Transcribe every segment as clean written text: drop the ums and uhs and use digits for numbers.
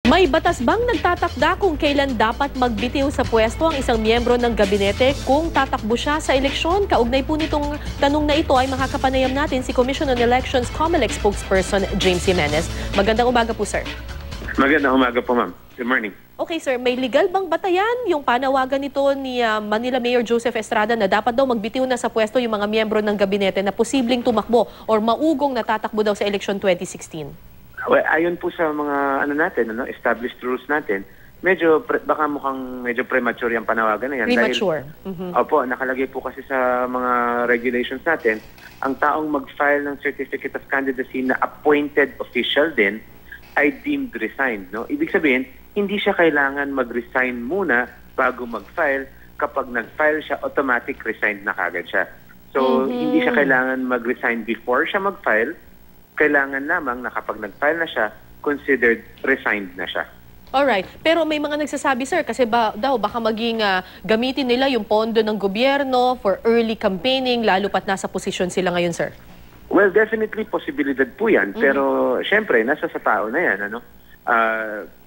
May batas bang nagtatakda kung kailan dapat magbitiw sa pwesto ang isang miyembro ng gabinete kung tatakbo siya sa eleksyon? Kaugnay po nitong tanong na ito ay makakapanayam natin si Commission on Elections COMELEC spokesperson James Jimenez. Magandang umaga po, sir. Magandang umaga po, ma'am. Good morning. Okay, sir. May legal bang batayan yung panawagan nito ni Manila Mayor Joseph Estrada na dapat daw magbitiw na sa pwesto yung mga miyembro ng gabinete na posibleng tumakbo or maugong natatakbo daw sa eleksyon 2016? Well, ayon po sa mga established rules natin, baka mukhang medyo premature yung panawagan na yan. Premature. Dahil, opo, nakalagay po kasi sa mga regulations natin, ang taong mag-file ng Certificate of Candidacy na appointed official din ay deemed resigned. No? Ibig sabihin, hindi siya kailangan mag-resign muna bago mag-file. Kapag nag-file siya, automatic resigned na kagad siya. So, hindi siya kailangan mag-resign before siya mag-file. Kailangan lamang na kapag nag-file na siya, considered resigned na siya. Alright. Pero may mga nagsasabi, sir, kasi baka maging gamitin nila yung pondo ng gobyerno for early campaigning, lalo pat nasa posisyon sila ngayon, sir. Well, definitely posibilidad po yan. Pero, syempre, nasa sa tao na yan.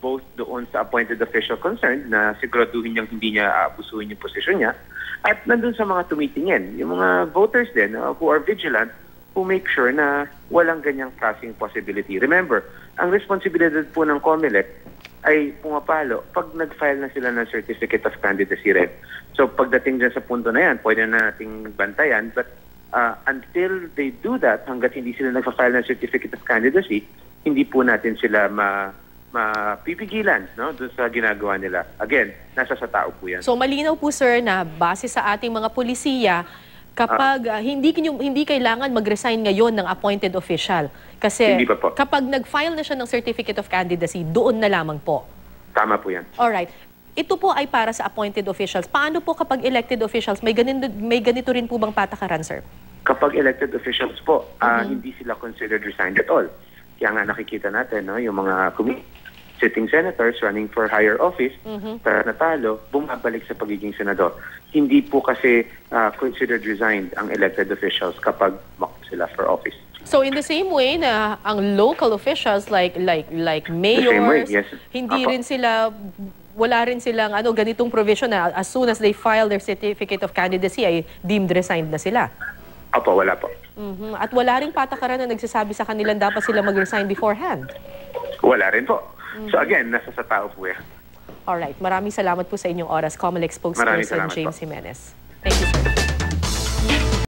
Both doon sa appointed official concerned na siguraduhin niyang hindi niya abusuhin yung posisyon niya. At nandun sa mga tumitingin, yung mga voters din who are vigilant, who make sure na walang ganyang klaseng possibility. Remember, ang responsibilidad po ng COMELEC ay pumapalo pag nag-file na sila ng Certificate of Candidacy rin. So pagdating dyan sa punto na yan, pwede na nating bantayan. But until they do that, hanggat hindi sila nag-file ng Certificate of Candidacy, hindi po natin sila mapipigilan doon sa ginagawa nila. Again, nasa sa tao po yan. So malinaw po, sir, na base sa ating mga polisiya, kapag hindi kailangan mag-resign ngayon ng appointed official. Kasi kapag nag-file na siya ng Certificate of Candidacy, doon na lamang po. Tama po yan. Alright. Ito po ay para sa appointed officials. Paano po kapag elected officials? May ganito rin po bang patakaran, sir? Kapag elected officials po, hindi sila considered resigned at all. Kaya nga nakikita natin, yung mga sitting senators running for higher office, natalo, bumabalik sa pagiging senador. Hindi po kasi considered resigned ang elected officials kapag sila for office. So in the same way na ang local officials like mayors, yes. hindi rin sila, wala rin silang ganitong provision na as soon as they file their Certificate of Candidacy ay deemed resigned na sila. Opo, wala po. At wala ring patakaran na nagsasabi sa kanilang dapat sila mag-resign beforehand. Wala rin po. So again, nasa sa tao po yan. Alright, maraming salamat po sa inyong oras. COMELEC spokesperson James Jimenez. Thank you, sir.